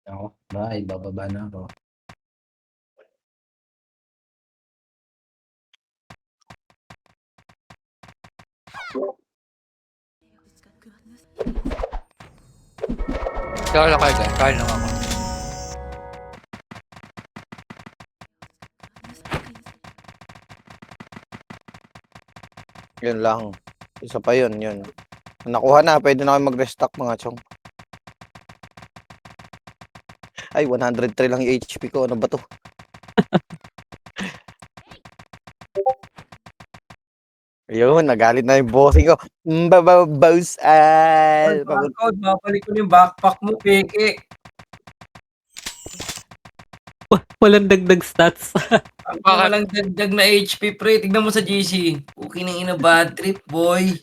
Ako, bye, bababa na ako. Kaya kayo dyan. Kaya lang ako. Yun lang. Isa pa yun. Nakuha na. Pwede na kayo mag-restock mga chong. Ay, 103 lang yung HP ko. Ano ba to? Ayun, nagalit na yung bossing ko. Boss. Code, babalik ko yung backpack mo, peke. Walang dagdag stats. Ang walang dagdag na HP, pre. Tignan mo sa GC. Okay nang ina bad trip, boy.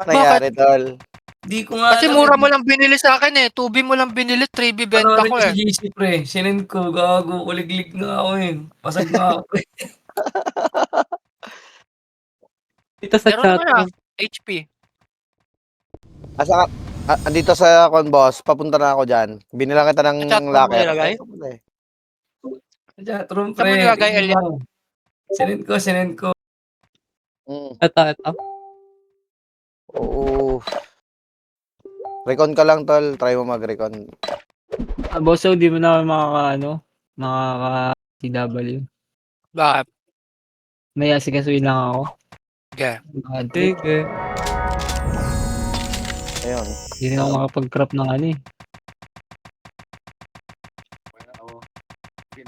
Ano nangyari, tol? Di ko nga Kasi alam, mura mo lang binili sa akin eh. 2B mo lang binili, 3B benta ko sa eh. GC, pre. Sinend ko, gago. Kuliglig nga ako eh. Pasag nga ako, pre. Dito sa Meron chat naman room. HP. Asa ka? Andito sa con boss. Papunta na ako dyan. Binilang kita ng Sa chat room mo locker. nilagay? Chatroom, Saan mo pre. nilagay, Tignan Elia? mo. Sinend ko. Ito. Oo. Recon ka lang, tol. Try mo mag-recon. Boso, di mo na makaka-CW. Bakit? May asikasuin lang ako. Okay. Sige. Ayun. Hindi na ako makapag-crop ng ano eh.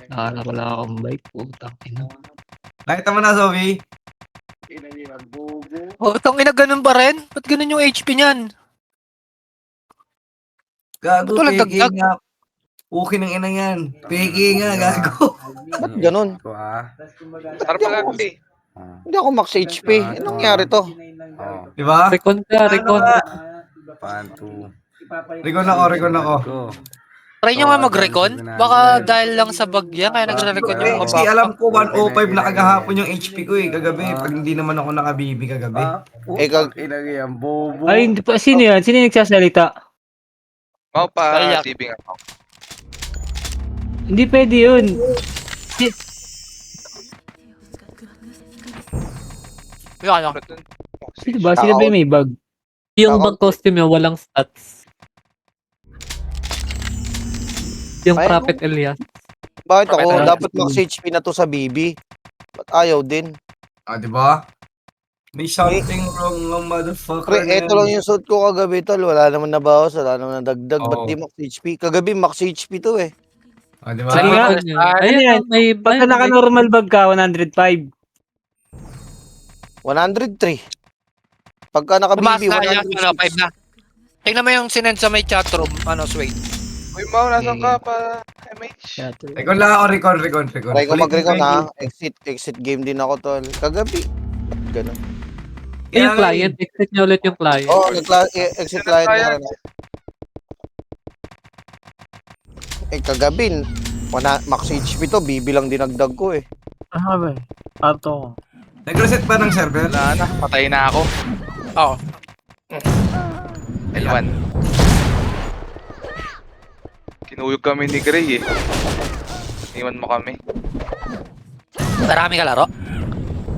Nakahanap wala akong bike. Putang ina. Nakita mo na, Sophie? Oh, itong ina ganun ba rin? Ba't ganun yung HP niyan? Gago, Ba't walang peke dagdag? nga. Okay ng ina yan. Peke nga, gago. Ba't ganun? Sarap mag-agree. Hindi ako max HP. Anong nangyari to? Diba? Recon ka, recon. Recon ako. Try nyo nga mag-recon? Baka dahil lang sa bag yan, kaya nagre-recon yung mga Kasi baka. alam ko 105 na kagahapon yung HP ko eh, kagabi. Pag hindi naman ako nakabibi kagabi. Ay, hindi pa. Sino yan? Sino yung nagsasalita? Mau pa, Payak. tibing ako. Hindi pwede yun. Yung ano? Sino ba? Sino ba yung may bag? Yung Ako- bag costume niya, walang stats. Yung Ay, Prophet Elias. Bakit ako? Bakit? Dapat max HP na to sa BB. Ba't ayaw din? Ah, di ba? May something wrong ng motherfucker Pre, na eto lang yung suit ko kagabi, tol. Wala naman nabawas, wala naman nadagdag. Ba't Oo. di max HP? Kagabi max HP to eh. Ah, di ba? Sige nga. Ayun yan. Pagka naka-normal bag ka, 105. 103. Pagka Tumaas naka-BB, na yan, 106. 5 na. Tingnan mo yung sinend sa may chatroom. Ano, Sway? Uy, Mau, nasan ka pa? MH. Recon lang ako, recon. Try ko mag-recon ha. Exit game din ako, tol. Kagabi. Ba't ganun? Yung client, exit niya ulit yung client. Oo, exit client na rin. Kagabi, max HP to. BB lang dinagdag ko eh. Ah, ba? Pato. Nag-reset ba ng server? Wala na, patay na ako. Oo. L1. Kinuyog kami ni Gray eh. Iwan mo kami. Marami ka laro?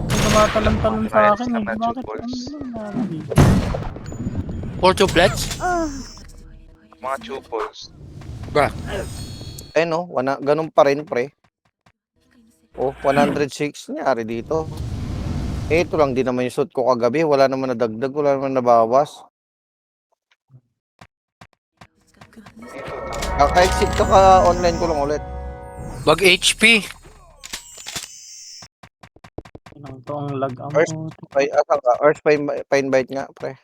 Tumatalan-talan sa akin eh. Ayos naman, Bakit? Chupols. For tuplets? Mga chupos. Eh no, ganun pa rin, pre. Oh, 106 nangyari dito. Ito lang din naman yung suit ko kagabi. Wala naman nadagdag, wala naman nabawas. Kaka-exit ka online ko lang ulit. Bag HP. Ilang to ang lag ang First, asa ka? Earth pa-invite nga, pre.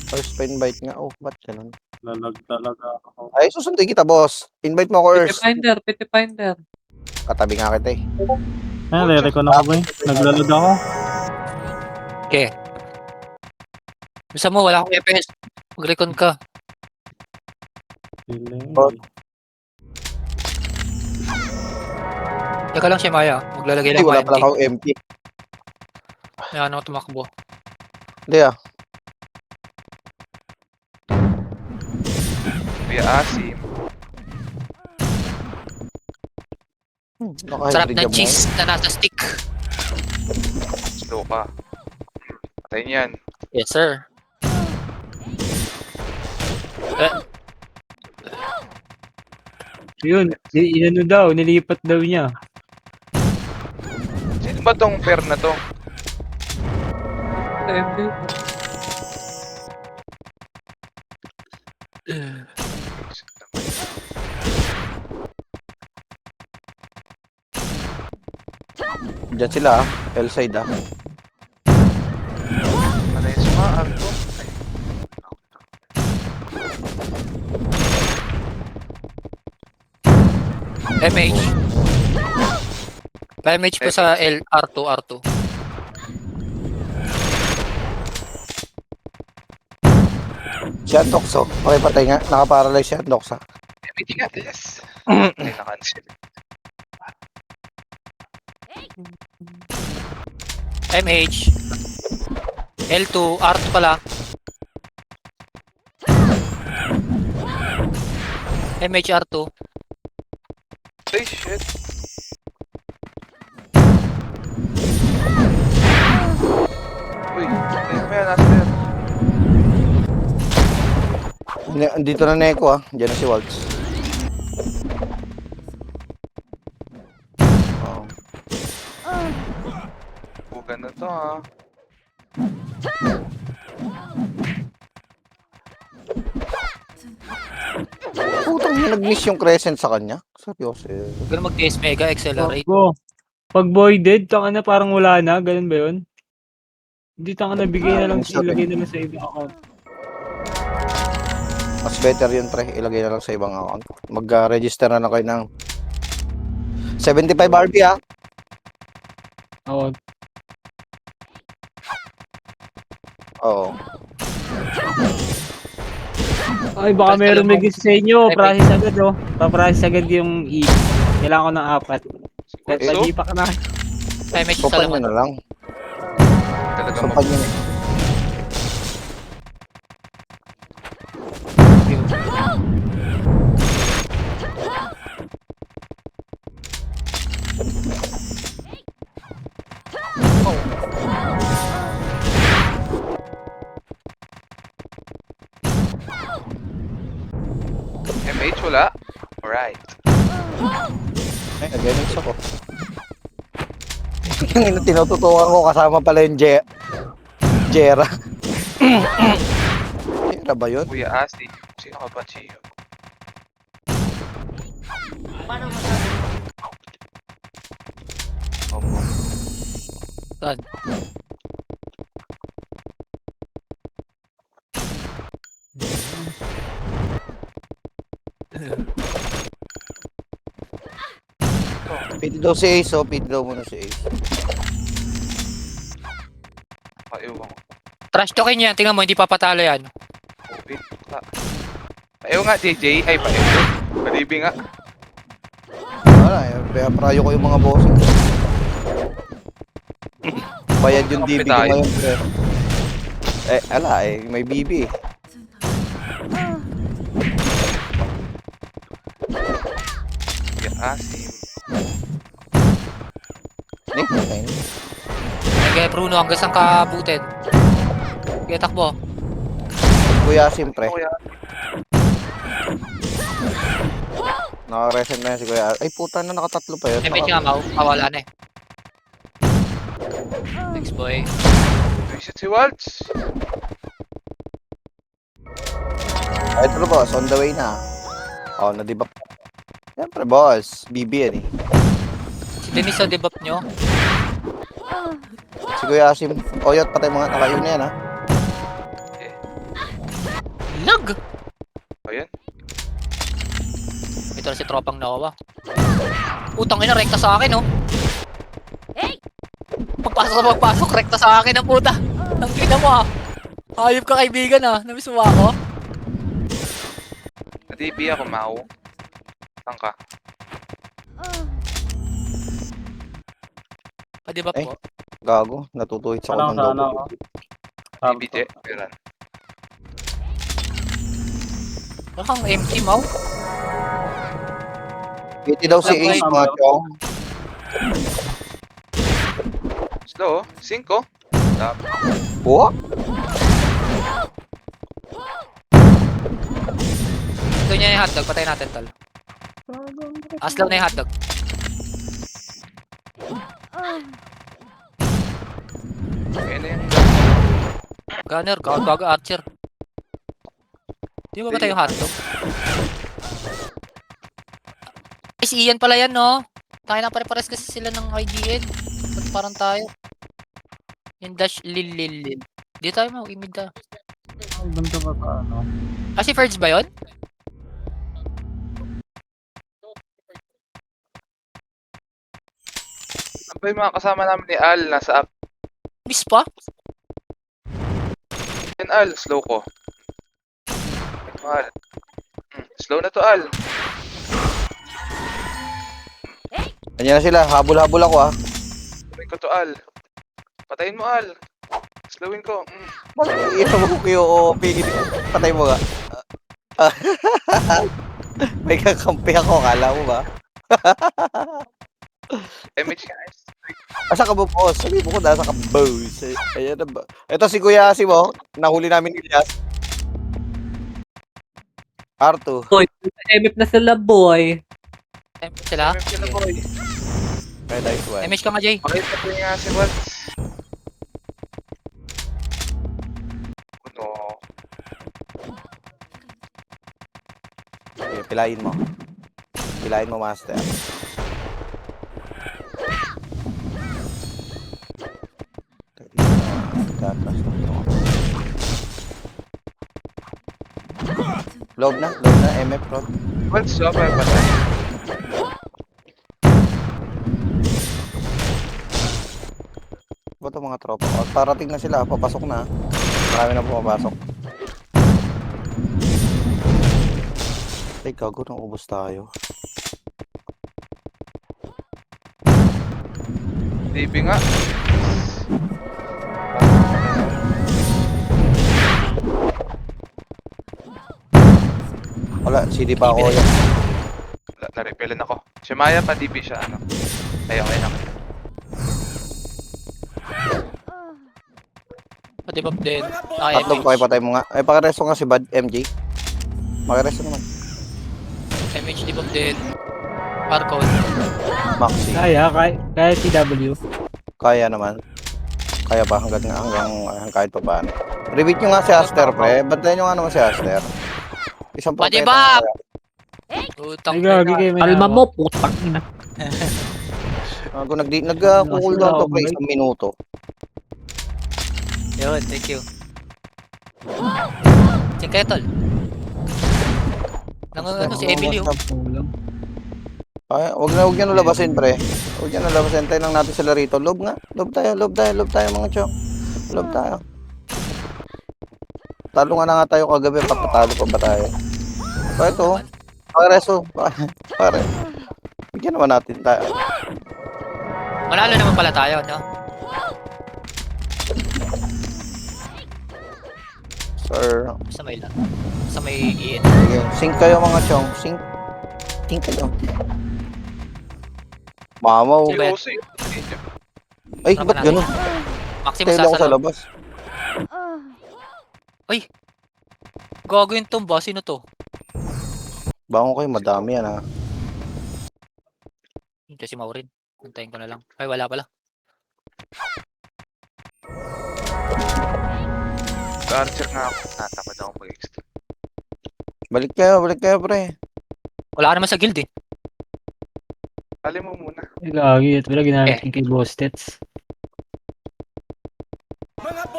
First pa-invite nga. Oh, ba't ganun? lalag talaga ako. Ay, susunduin kita, boss. Invite mo ako, Earth. Pity Finder. Katabi nga kita eh. Ay, re-recon ako ba? Naglalag ako. Okay. Gusto mo, wala akong FPS. Mag-recon ka. Feeling. Oh. Teka lang siya, Maya. Maglalagay Hindi, lang wala ako pala akong MP. Ayan ako tumakbo. Hindi ah. Kuya Asim. Sarap Naka-hybrid ng jam mo. cheese na nasa stick. Slow ka. Patayin yan. Yes, sir. Yun, inano daw, nilipat daw niya. Sino ba tong pair na to? Diyan sila L-side Pares ma, Alto. MH. MH po sa R2, R2. Siya Doxo. Okay, patay nga. Nakaparalyze siya Doxa. MT nga, yes. Ay, na-cancel. MH. L2, R2 pala. MH R2. Ay, shit. Uy, ayun pa yan, Aster. Dito na Neko Diyan na si Waltz. Oh. Bugan na to, ha. Putang na nag-miss yung crescent sa kanya. Seryoso. Huwag ka na mag-TS Mega, accelerate. Pag voided, tanga na parang wala na, ganun ba yun? Hindi tanga na bigay na lang, ilagay na lang sa ibang account. Mas better yun, pre. Ilagay na lang sa ibang account. Mag-register na lang kayo ng 75 RP, Oo. Oo. Ay, baka Basta meron alam mo- may gusto sa inyo. Ay, Process agad, oh. Pa-process agad yung E. Kailangan ko ng 4. Kahit So, pa ka na. MH Sopan sa nyo laman. na lang. talaga Sopan nyo na. MH wala? Alright. Ay, nag-remix ako. Tinututukan ko kasama pala yung Jera. Jera ba yun? Kuya Asim. Sino ka ba, Chio? Opo. Saan? Piti daw si Ace, piti daw muna si Ace. Paiwan ko. Trash talking yan. Tingnan mo, hindi papatalo yan. Open. Paiwan nga, JJ. Ay, paiwan. Palibi nga. Wala, prayo ko yung mga bossing. Bayad yung DB ko tayo. ngayon, pre. May BB. Kuya Asim. Nick, okay. Kaya Bruno, hanggang saan ka booted? Kaya takbo. Kuya Sim, pre. Kuya. Naka-reset na yan si Kuya. Ay, puta na, nakatatlo pa yun. MH nga, Mau. Wala na eh. Thanks, boy. Visit si Waltz. Ay, ito na, boss. On the way na. Oh, na-debuff. Siyempre, boss. BB yan eh. Si Denise, sa debuff nyo. Si Kuya Sim. Oyot, patay mga nakayo na yan, ha. Lag! Ayan. Ito na si tropang nawawa. Utang ina, rekta sa akin, oh. Pagpasok, rekta sa akin ang puta. Ang ina mo, ah. Hayop ka kaibigan, ah. Namiss mo ako. Na-DB ako, Mau. Saan ka? Pa-debuff Ay. ko. Gago. Natutuhit sa Walang ng sana double. ako. DB, Je. Peran. Parang empty, Mau. 80 daw si Ace, mga chong. Slow, 5. Oh, Ito niya yung hotdog. Patay natin, tol. Aslaw na yung hotdog. Ayun na yan. Gunner, gago archer. Di ba patay yung hotdog? Ay, si Ian pala yan, no? Tayo na pare-pares kasi sila ng IGN. Ba't parang tayo? Yung dash lil. Di tayo mo, imid tayo. Ang ganda pa pa, ano. Ah, si Ferds ba yun? Ano ba yung mga kasama namin ni Al nasa up? Miss pa? Yan Al, slow ko. Al. Slow na to Al. ganyan na sila. Habol-habol ako ah. Slowin ko to Al. Patayin mo Al. Slowin ko. Ito mo QOP. Patay mo nga. May kakampi ako. Kala mo ba? MH guys. Asa ka ba, boss? Sabi mo ko nasa ka, boss. Ayan na ba? Ito si Kuya Asim, oh. Nahuli namin ni Elias. R2. Boy, MF na sila, boy. MH sila? MH na boy. May dice one. MH ka nga, Jay. Pakita ko nga si Waltz. Ano? Okay, pilayin mo. Pilayin mo, master. Loob na, MF Prod. Waltz, so pa patay. Ba't mga tropa ko? Parating na sila, papasok na. Marami na pumapasok. Ay, gago, nang ubos tayo. DB nga. Wala, CD pa ako yan. Na-repellan ako. Si Maya pa DB siya ano. Ay okay na. Pati ba din? Ah, Tatlong pa patay mo nga. Ay, pakiresto nga si Bad MJ. Makiresto naman. MH di ba din? Barcode. Maxi. Kaya CW. Kaya naman. Kaya pa hanggang kahit pa paano. Repeat nyo nga si Aster, pre. Bantayan nyo nga naman si Aster. Isang Pwede propeta ba? na Utang Ay, gagi kayo may Alma nawa. mo, putang ina. kaya. Kung nag-cooldown to pre, isang minuto. Yun, thank you. Sing kayo, tol. Ano si Emily, oh. Ay, wag nyo labasin, pre. Wag nyo labasin. Tayo lang natin sila rito. Loob nga. Loob tayo, mga chong. Loob tayo. Talo nga na nga tayo kagabi. Patatalo pa ba tayo? So, ito. Pareso. Pare. Bigyan naman natin tayo. Manalo naman pala tayo, no? Sir. Sa may Ian. Sige. Sync kayo, mga chong. Sync kayo. Mamaw. Sino ba yan? Seryoso yun. Ay, ba't ganun? Maximum Tayo ako sa sasalo. labas. Gago yung tumba. Sino to? Bangon kayo, madami yan ha. Ito si Maureen. Antayin ko na lang. Ay, wala pala. Archer nga ako. Natamad ako mag-extra. Balik kayo, pre. Wala ka naman sa guild, eh. Kali mo muna. Ay, gagi. At wala ginamit yung kay Boss Tets.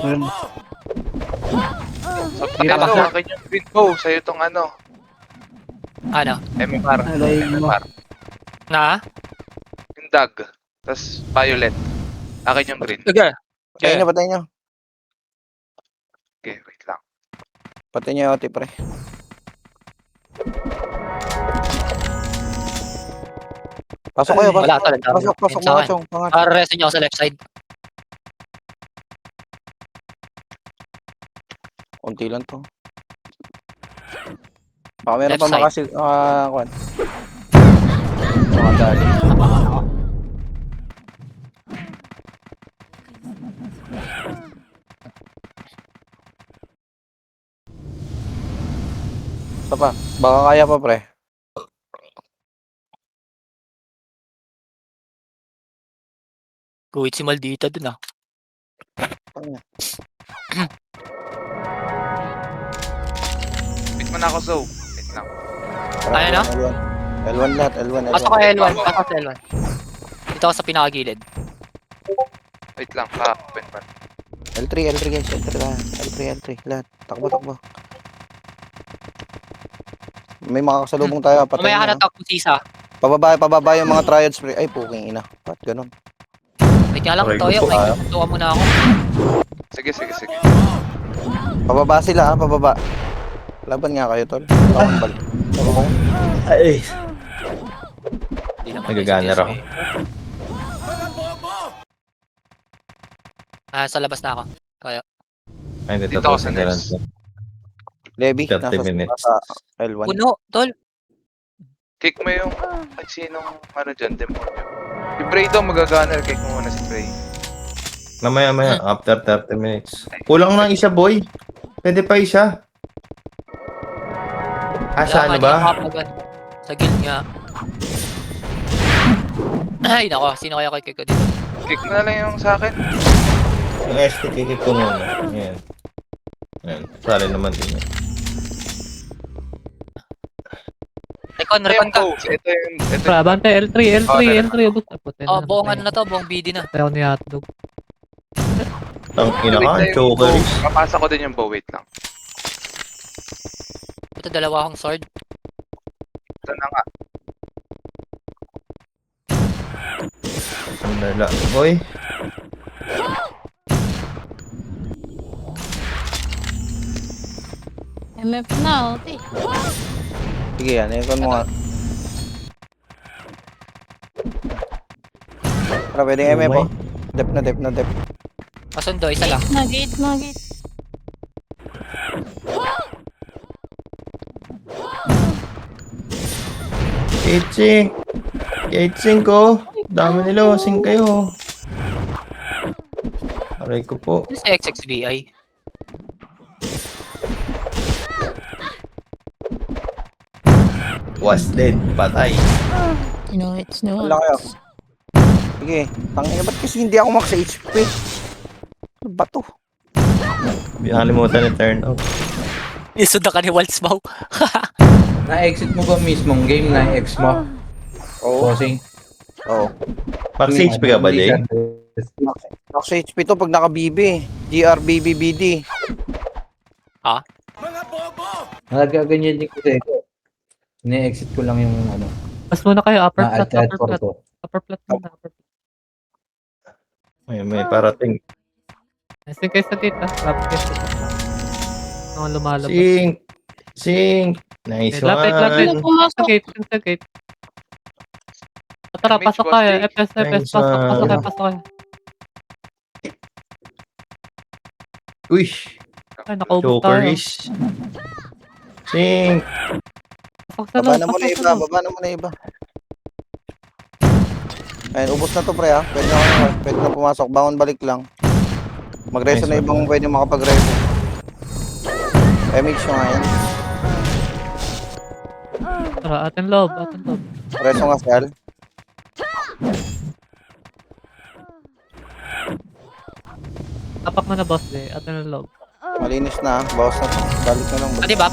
Meron- So, Sige, ito, basta. akin yung green bow. Sa'yo tong ano. Ano? MMR. Alay mo. MMR. Na? Yung dag. Tapos violet. Akin yung green. Okay. Patay nyo. Okay, wait lang. Patay nyo yung oti, pre. Pasok kayo, pasok. Wala talaga. Pasok, Yun sa mga akin. chong. Resto niyo ako sa left side. Unti lang to. Baka meron Left pa side. kwan. Makadali. Isa pa. Baka kaya pa, pre. Guhit si Maldita dun ah. Wait mo na ako, Zoe. Wait lang. Kaya na? L1 lahat, L1. Pasok ka L1. Pasok sa L1. Dito ako sa pinakagilid. Wait lang. Open pa. L3 guys, L3 lahat. L3 lahat. Takbo. May makakasalubong tayo. Patay Mamaya ka na. na takbo sisa. Pababa yung mga triads, pre. Ay, puking ina. Ba't ganun? Wait nga lang, Aray, Toyo. gusto May ka. kutuwa muna ako. Sige. Pababa sila, pababa. Laban nga kayo, tol. Tawang balik. Ay. Hindi naman Nagaganner kasi ako. Sa labas na ako. Ay, dito Dito ako po sa sa ganun. nurse. Levi, 30 nasa minutes. sa L1. Puno, tol. Kick mo yung... Ay, sinong ano dyan, demonyo. Si Bray daw magaganner. Kick mo muna si Bray. Mamaya, after 30 minutes. Kulang na isa, boy. Pwede pa isa. Sa ano ba? Sa guild nga. Ay, nako. Sino kaya kay ko dito? Kick mo na lang yung sa akin. Yung ST kikik ko muna. Yan. Sali naman din yan. Recon Ito yung ka. go. Ito yung... Tara, bante, L3. Abot na po. Oh, buong ano na to, buong BD na. Tayo ni hotdog. Ang ina ka, Wait lang yung choker. bow. Papasa ko din yung bow. Wait lang. Ito, dalawa akong sword. Ito na nga. Sandala. Boy. MF na, ote. Sige yan, ikon mo nga. Para pwedeng MF po. Dep na dep. Kasundo, isa lang. Gate na. Kitching ko. Dami nila, wasing kayo. Aray ko po. Ano sa XXVI? Was dead. Patay. It's Wala kayo. Sige, tangina ba't kasi hindi ako max HP? Ano ba to? Binalimutan ni turn out. Isod na ka ni Waltzbow. Na-exit mo ba mismong game? Na-ex mo? Oo. Bossing? Oo. Max HP ka ba, Jay? Max HP to pag naka-BB. GRBBBD. Nagaganyan din kasi ko. Na-exit ko lang yung ano. Mas muna kayo, upper Na-alt plat. ko. Upper plat muna. May parating. Nasing kayo sa gate, ah. Lapit kayo sa gate. Mga lumalabas. Sing. Nice Lapit. one. Sa gate. Tara, Damage, pasok boss, kayo. Jay. FS. Thanks, Pasok kayo. Uy. Ay, nakaubos tayo. Chokerish. Sing. Pasok sa Baba loob. na muna Pasok iba, sa loob. baba na muna iba. Ayun, ubos na to pre ha. Pwede na pumasok. Bangon balik lang. Magreso Nice na one. ibang pwede makapagreso. MH nga yan. Tara, atin loob. Reso nga sal. Tapak mo na, boss, eh. Atin loob. Malinis na. Bawas na to. Balik na lang. Pwede ba?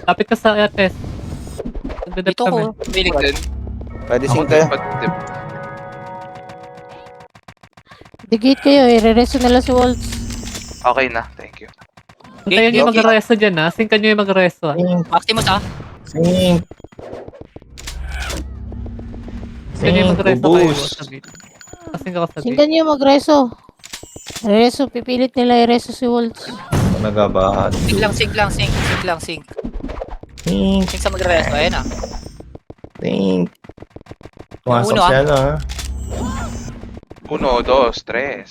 Lapit ka sa FS. Nagdadap Dito kami. ko. Piling din. Pwede Ako sing din kayo. patip. The gate kayo, i-rereso nila si Waltz. Okay na. Thank you. Hintayin nyo yung Okay. mag-resto dyan, ha? Sinkan nyo yung mag-resto, ha? Maximus ah. Sing. Sinkan nyo yung mag-resto kayo Ubus. sa gate. Kasing ka sa gate. Singgan niyo magreso. Reso, pipilit nila i-reso si Waltz. Nagabahat. Sing lang. Sing sa magre-resto. Ayan ah. Sing. Pumasok Uno, ah. siya na. 1, 2, 3.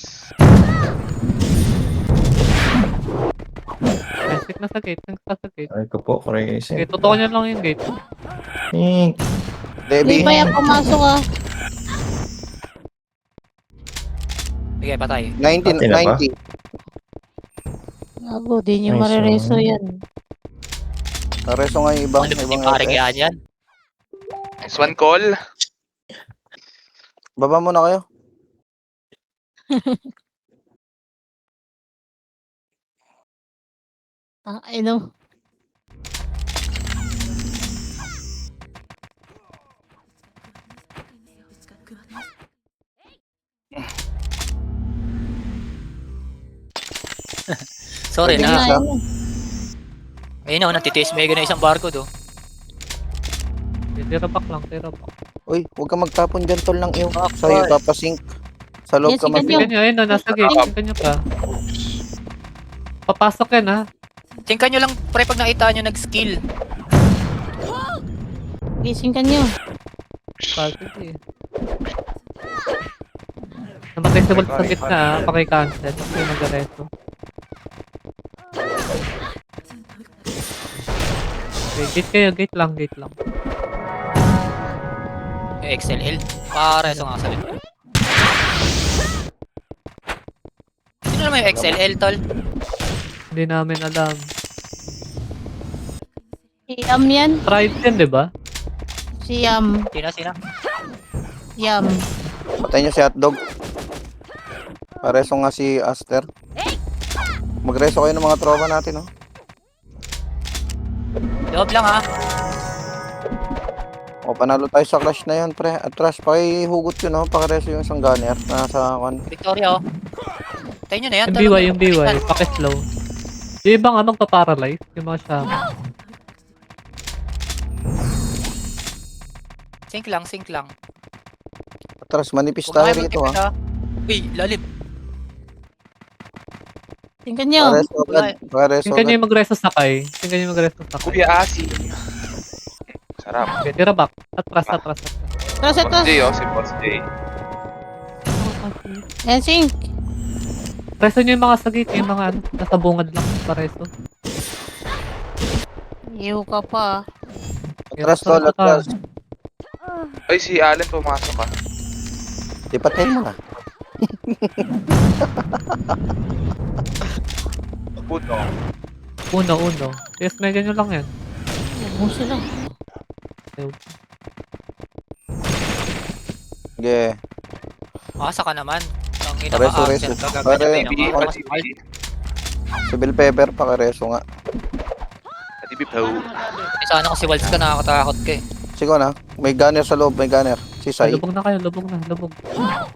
Basic. nasa gate, nasa gate. Ay ko po, crazy. Okay, totoo niya lang yung gate. Eh, Hindi Debbie, pa yan pumasok ah. Sige, patay. 90, Pati na ba? 90. Gago, di nyo Nice, marireso oh. yan. Nareso nga yung ibang, Ano ba ibang yung paring FS. yan yan? Nice one call. Baba muna kayo. Ay no. Sorry Pwede na. isa. Ayun na, natitiis mega na isang barcode, oh. Tira back lang, tira back. Uy, huwag ka magtapon dyan, tol, ng iyo. Ah, Sa'yo, boy. papasink. Sa loob Yes, ka you can mag- do. Tingnan nyo, ayun na, nasa gate. Tingnan nyo pa. Papasok yan ha. Tingkan nyo lang, pre, pag nakita nyo nag-skill. Gising ka nyo. Positive eh. Namatay sa sa gitna ha, paki-cancel. Kasi mag-areto. Okay, gate kayo, gate lang, gate lang. Yung XLL. Pare, so nga sa lip. Sino naman yung XLL, tol? Hindi namin alam. Si Yam yan. Tried yan, di ba? Si Yam. Sino? Yam. Patay niyo si hotdog. Pareso nga si Aster. Magreso kayo ng mga tropa natin, oh. Loob lang, ha? O, panalo tayo sa clash na yun, pre. Atras, pakihugot yun, oh. Pakireso yung isang gunner. Nasa, Victoria, oh. Tayo nyo na yan, Yung tol. BY, yung BY, paki-slow. Yung iba nga magpa-paralyze, yung mga shama. Sync lang. atras, manipis Huwag na tayo kayo rito, magtipid, ah. ha? Uy, lalim. Tingnan nyo. Pakireso agad. Pakireso Tingnan nyo agad. yung mag-resto sakay. Tingnan nyo yung mag-resto sakay. Kuya Asim. Sarap. Okay, tira back. Atras. Tras, Boss tras. J, oh, si Boss J. Yan, sink. Resto nyo yung mga sa gate, yung mga ano, nasa bungad lang sa resto. Iyo ka pa. Atras, tol, atras. Ay, si Allen pumasok ka. Di patay mo na. Puto. Uno. Yes, mega nyo lang yan. Huwag mo sila. Sige. Masa ka naman. Ang ina Reso, ka, reso. Archer. Gagawin Pare, natin Bibi, ang mga pati Bibi. Si Bill Pepper, pakireso nga. Pati Bipaw. Sana ko si Waltz ka, nakakatakot ka, eh. Sige na. May gunner sa loob, may gunner. Si Sai. Lubog na kayo, lubog.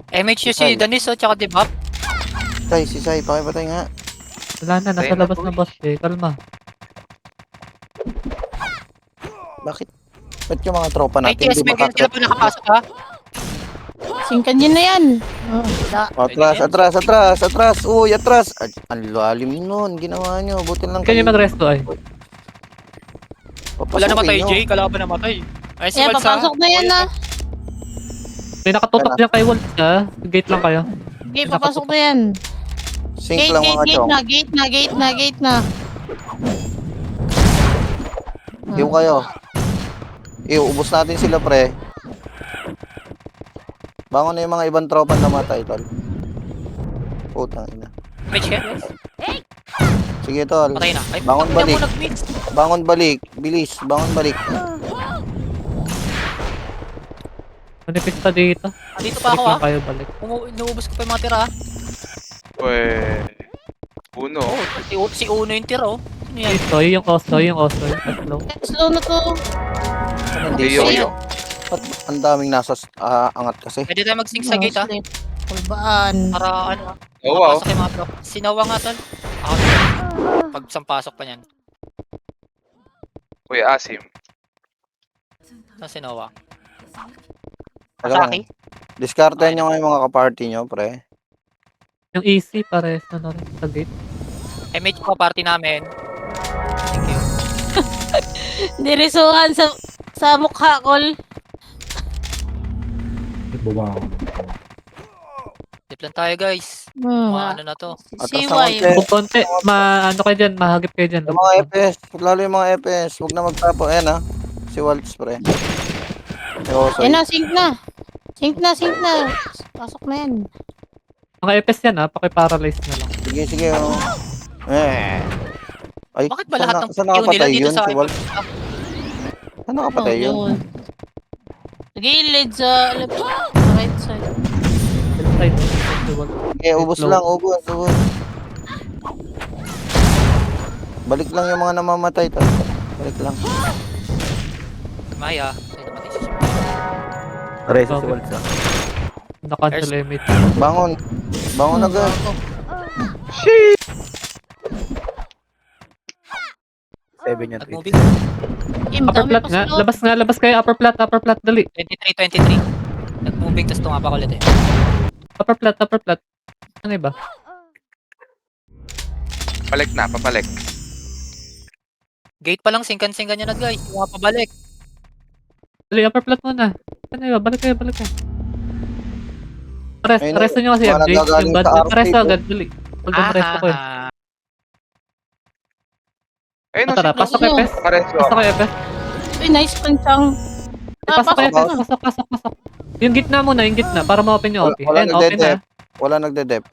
MHU si Danis, oh, tsaka Debop. Si Sai, pakipatay nga. Wala na, nasa Tayo na, labas na boy. boss eh. Kalma. Bakit? Ba't yung mga tropa Ay, natin TS, di may ganyan sila makatrap? pag nakapasok, ha? Singkan nyo na yan. Oh, da. Atras. Uy, atras. Ang lalim nun. Ginawa nyo. Buti lang Tingnan nyo mag-resto ay. Wala namatay, nyo. Jay. Kalaban namatay. Ay, si Yan, Waltz, ha? papasok na yan na. May nakatutok dyan kay Wolf ha. Gate lang kayo. Okay, papasok na yan. Sync lang mga chong. Gate na. Yung kayo. Ubos natin sila, pre. Bangon na yung mga ibang tropa na namatay, tol. Putang ina. Mitch, yes. Sige, tol. Patay na. Ay, Bangon putang ina balik. mo, nag-mix. Bangon balik. Bilis. Bangon balik. Manipis pa dito. Dito pa Balik ako, ha? lang kayo, balik. Inuubos ko pa yung mga tira, ha? Pwede. Uno. Oh, si Uno yung tira, oh. Ano yan? Osoy, yung Osoy. Tatlo. Slow na to. Hindi Iyo, sa'yo. iyo. Ba't ang daming nasa angat kasi? Pwede tayo mag-sync sa gate, ha? Pulbaan. Para, ano, Oo, wow. makapasok yung mga drop. Sinawa nga, tol. Ako, pag sampasok pa niyan. Kuya Asim. Saan sinawa? Teka lang. Saki? Discartehan nyo nga yung mga kaparty nyo, pre. Yung easy pares na rin sa gate. MH ko, party namin. Thank you. Dirisuhan sa mukha, Kol. Tip lang tayo, guys. Mga ano na to. Atras ng CY. konti. Kung konti, ano kayo dyan, mahagip kayo dyan. Yung mga FPS, lalo yung mga FPS, huwag na magtapo. Ayan ha, si Waltz pre. Yan na, sync na. Sync na. Pasok na yan. Mga EPS yan pakiparalyze na lang. Sige. Oh. Ay, Bakit ba lahat ng saan Q nila nakapatay dito yun, sa si Waltz? Saan nakapatay yun? Yun. Gilid sa right side. Left side. Sige, ubos lang, ubos. Balik lang yung mga namamatay. Balik lang. Maya. Ay, namatay si Shimaya. Reso si Waltz. Nakancel limit. Bangon agad. Seven yan. Nag-moving. Upper plat nga. Labas kayo. Upper plat, dali. 23. Nag-moving, tas tumapa ko ulit eh. Upper plat. Ano ba? Papalik. Gate pa lang, singkan-singkan nyo na guys. Pabalik. Dali, upper plat muna. Ano ba? Balik kayo. Ayun, Resto nyo kasi mga update. nagagaling Yung bad sa resto RP, agad. Dali. Hold on, resto ko yun. Ayun, no, Tara, shit, pasok kayo, EPS. Pareso. Pasok kayo, EPS. Uy, nice punchang. Pasok kayo, pasok. EPS. Pasok. Yung gitna muna, para ma-open yung OP. Wala Ayun, open na. Wala nagde-dep.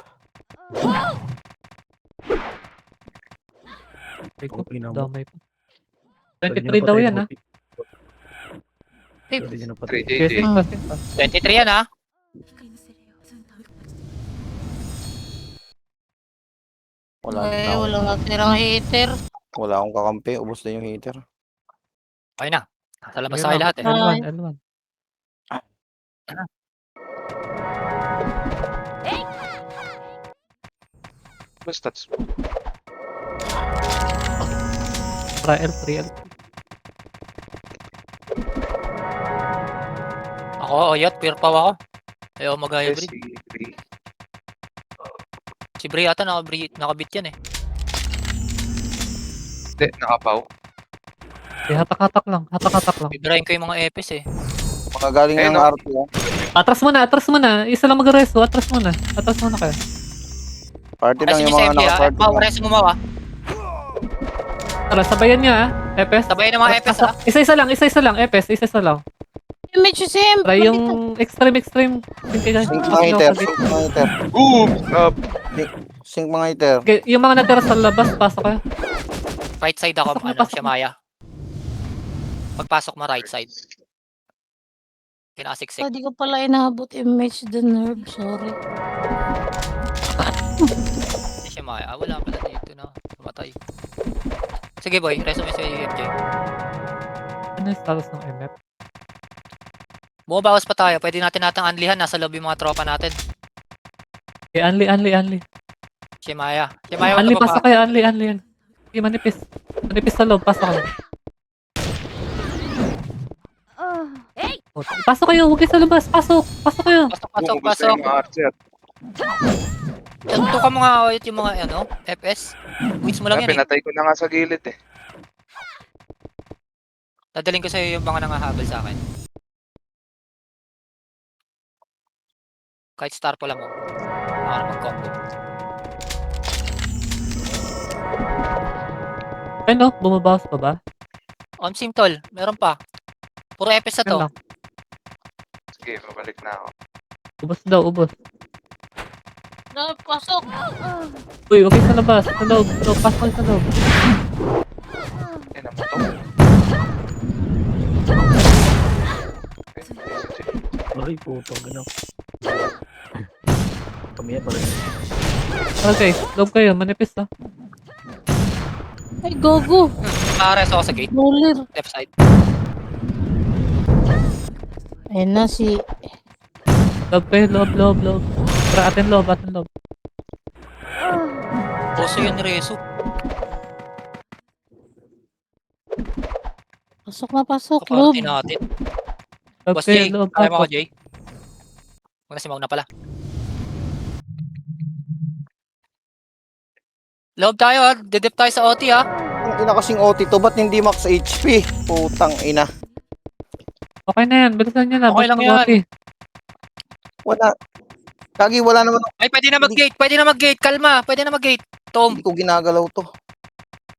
Damay pa. 23 daw yan, ha? 3 Okay, JJ. pa. 23 yan ha. Ay, walang natirang hater. Wala akong kakampi. Ubos na yung heater. Okay na. Nasa labas tayo lahat eh. L1. Ano stats mo? L3. Ako, oyot, pure paw ako. Ayaw mag-hybrid. Si Bri yata nakabit yan eh. Hindi, nakapaw. Okay, hatak-hatak lang. Bibrahin ko yung mga epis eh. Mga galing Ayun, ng no? RP. Oh. Atras muna. Isa lang mag-resto. Atras muna kayo. Party lang Resin yung nyo sa mga FB ha. naka-party. Pao, resin gumawa. Tara, sabayan niya, EPS. Sabayan ng mga epis ha. Isa-isa lang, EPS. Isa-isa lang. Image si Sam. Try yung extreme. Sync mga heater. Boom! Sync mga heater. Okay, yung mga natira sa labas, pasok kayo. Right side ako, Pasok na, ano, pasok siya Maya. Pagpasok mo right side. Kinasiksik. Hindi ko pala inaabot image the nerve. Sorry. Si siya Maya. Wala pala dito na. Namatay. Sige boy, resume sa UMJ. Ano yung status ng MF? Bumabawas pa tayo. Pwede natin anlihan. Nasa loob yung mga tropa natin. Okay, Anli. Si Maya. Si Maya, Anli, wag ka pasok kayo, Anli. Okay, manipis sa loob, pasok kayo. Pasok kayo, huwag kayo sa labas, pasok kayo. Pasok. Yung mga archer. Tutukan mo nga ulit yung mga ano, FPS. Wits mo lang yan eh. Pinatay ko na nga sa gilid eh. Dadaling ko sa'yo yung mga nangahabol sa akin. Kahit star po lang mo. Baka na mag-combo. Ano, bumabawas pa ba? On sim tol, meron pa. Puro FPS na to. Yan lang. Sige, babalik na ako. Ubos. Pasok. Uy, huwag kayo sa labas, sa loob, pasok kayo sa loob. Yan ang moto. Ay, puto. Ganun. Kamiya pa rin. Okay, loob kayo, manipis ha. Ay, gogo. Nakares ako sa gate. Roller. Left side. Ayun na si... Loob kayo, loob. Tara, atin loob. Puso yun ni Resu. Pasok. Loob. Kaparty natin. Loob Boss kayo, Jay, loob. kaya mo ako Jay. Magkasimaw na pala. Loob tayo ha. Dedep tayo sa OT ha. Ang ina kasing OT to, ba't hindi max HP? Putang ina. Okay na yan, bilisan nyo na. Okay lang basta yan. Wala. Kagi, wala naman. Ay, pwede na mag-gate. Pwede na mag-gate. Kalma. Pwede na mag-gate. Tom, Hindi ko ginagalaw to.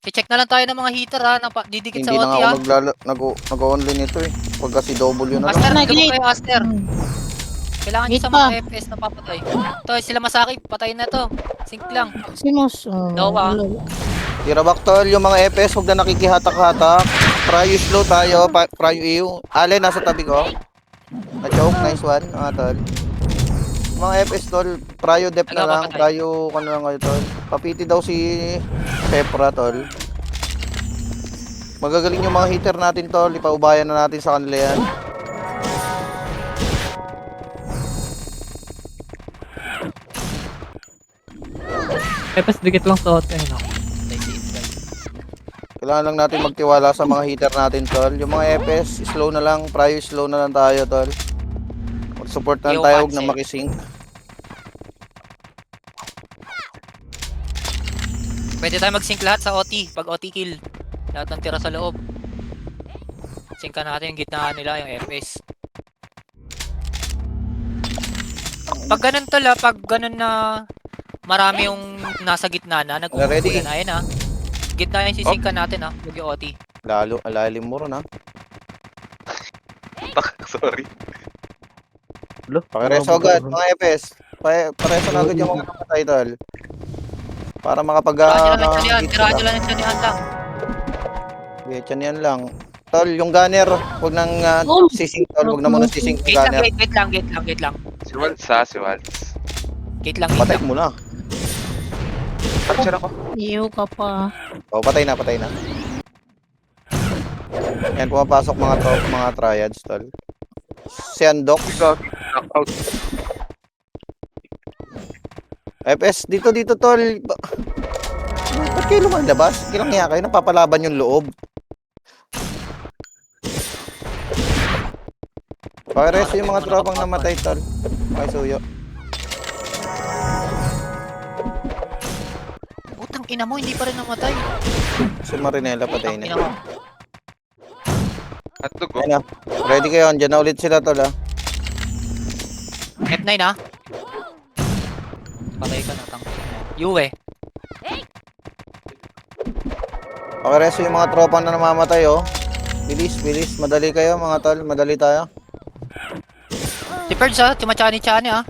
i-check na lang tayo ng mga heater ha. Didikit Hindi sa na OT nga ha. ako nag-online ito eh. Pag kasi double yun na lang. Aster, na, nagabok gate. kayo, Aster. Kailangan nyo Gate sa pa. mga FPS na papatay. Ito, sila Masaki. Patayin na to. Sync lang. Simos. Oh, Noah. Tira back tol, yung mga FPS huwag na nakikihatak-hatak. Pryo slow tayo, pryo EU. Ale, nasa tabi ko. Na-choke, nice one, mga tol. Mga FPS tol, pryo dep na lang, pryo ano lang kayo tol. Papiti daw si Sepra tol. Magagaling yung mga hitter natin tol, ipaubayan na natin sa kanila yan. Epes, dikit lang sa hotel. No? Kailangan lang natin magtiwala sa mga hitter natin tol. Yung mga FPS, slow na lang, pryo slow na lang tayo tol. Support na lang tayo, huwag na makisync. Pwede tayo mag-sync lahat sa OT. Pag OT kill. Lahat ng tira sa loob. Sync ka natin yung gitnaan nila, yung FPS. Pag ganun tala, pag ganun na marami yung nasa gitna na, nagkukulan na yun ha. Gitna yung sisingkan natin ha, huwag yung OT. Lalo, alalim mo ron ha. Sorry. Pakireso agad, mga FPS. Pareso na agad yung mga kapatay tol. Para makapag Tirahan nyo lang yung sanihan, tirahan nyo lang yung sanihan lang. Okay, yan lang. Tol, yung gunner, huwag nang sising tol, huwag na muna sising yung Gate lang, gunner. gate lang. Si Waltz ha, si Waltz. Gate lang, Patay mo na. Capture ako. Iyo ka pa. Oh, patay na. Yan, pumapasok mga triads tol. Si Andok. Knockout. FPS, dito tol. Ba't kayo lumalabas? Kailang nga kayo, napapalaban yung loob. Pakireso yung mga tropang namatay tol. Okay, suyo. Utang ina mo, hindi pa rin namatay. Si Marinela patay Utang na. ina mo. Hotdog Ayun na. Ready kayo, andyan na ulit sila tol ha. F9 ha. Patay ka na, tang. Yue. Pakireso yung mga tropang na namamatay oh. Bilis. Madali kayo mga tol, madali tayo. Si Perds ha, tumachani-chani ha.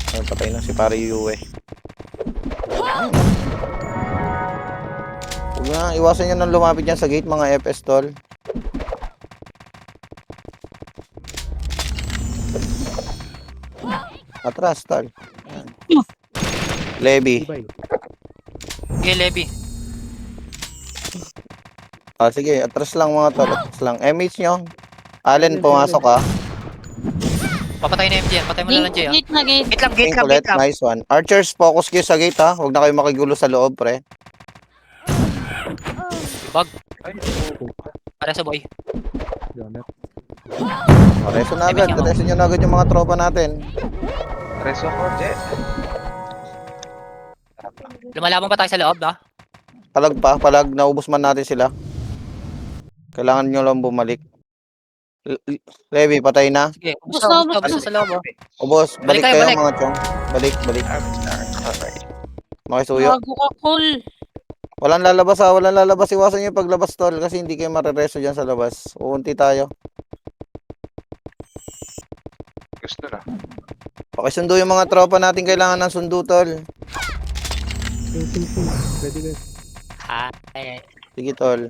Ay, patay na si Pari Yue. Huwag na, iwasan nyo nang lumapit yan sa gate mga FPS tol. Atras tol. Ayan. Levy. Okay, Levy. Ah, sige, atras lang mga tol. Atras lang. MH nyo. Allen, pumasok ha. Papatay na MJ. Patay mo na lang Jay ha. Gate na gate. Gate lang, Pink ulit. Nice one. Archers, focus kayo sa gate ha. Huwag na kayo makigulo sa loob pre. Bug. Para sa boy. Reso na agad. Reso nyo na agad yung mga tropa natin. Reso ko, Jet. Lumalaban pa tayo sa loob ha. Palag. Naubos man natin sila. Kailangan nyo lang bumalik. Levi, patay na. Sige, Ubus ubos sa loob ha. Ubos, balik Balik kayo, kayo balik. mga chong. Balik. Alright. Makisuyo. Bago ka, cool. Walang lalabas ha. Walang lalabas. Iwasan nyo yung paglabas tol. Kasi hindi kayo marireso dyan sa labas. Uunti tayo. Gusto na. Pakisundo yung mga tropa natin. Kailangan ng sundo tol. Ay. Sige tol.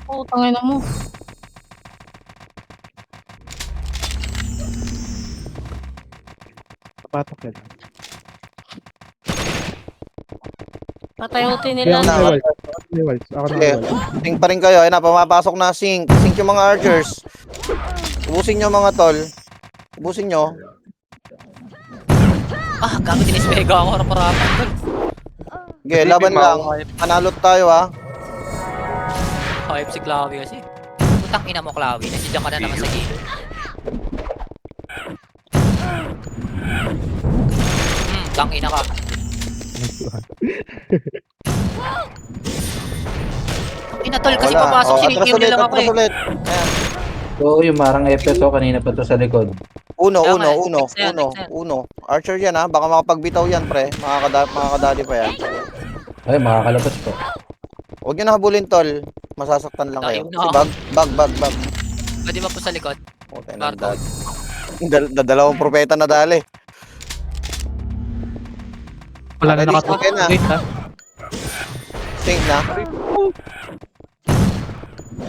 Putang ina mo. Patok yan. Patayotin nila. Na, Ako na sige. Sing pa rin kayo. Ayun na, pumapasok na sing. Sing yung mga archers. Ubusin nyo mga tol. Ubusin nyo. Ah, gago dinisbega ako na parapan. Sige, laban lang. Manalot tayo ha. Hype si Clawy kasi. Putang ina mo Clawy, nandiyan ka na naman sa game. Tang ina ka. Tang Ina tol, kasi Wala. papasok Oh, siya. atras Iiyaw ulit, lang ako atras eh. ulit. Ayan. Oo, yung marang FSO kanina pa to sa likod. Uno, Kaya uno, nga, uno, next na yan, uno, next na yan. uno. Archer yan ha. Baka makapagbitaw yan, pre. Makakadali pa yan. Ay, makakalabas po. Huwag nyo na habulin, tol. Masasaktan lang kayo. Naiuna Si ako. bag. Pwede ba po sa likod? Okay, Barcode. dalawang propeta na dali. Wala na Ready, nakatok okay na. sa gate ha. Sync na.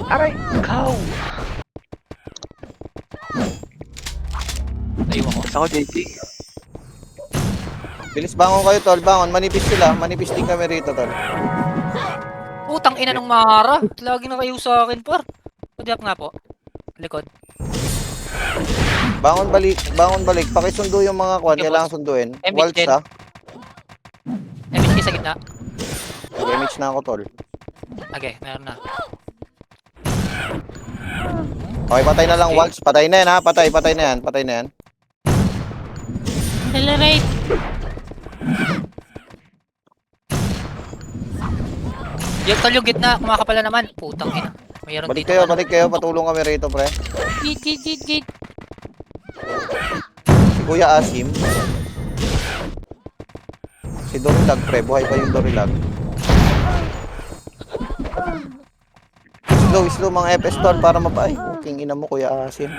Aray, ikaw! Ayun ako. Basta ako, JJ. Bilis bangon kayo, tol. Bangon. Manipis sila. Manipis din kami rito, tol. Putang ina ng Mara. Lagi na kayo sa akin, par. Pwede up nga po. Likod. Bangon balik. Pakisundo yung mga kwan. Okay, Kailangan sunduin. Emit Waltz din. ha. MHK sa gitna. Damage na ako, tol. Okay, meron na. Okay, patay na lang, Waltz. Patay na yan, ha. Patay na yan. Accelerate. Yung tol, yung gitna. Kumakapala naman. Putang ina. Mayroon Balik dito. kayo. Patulong kami rito, pre. Gate. Si Kuya Asim. Si Dorilag, pre. Buhay pa yung Dorilag. Slow mga FS tol para mapay. King ina mo, Kuya Asim.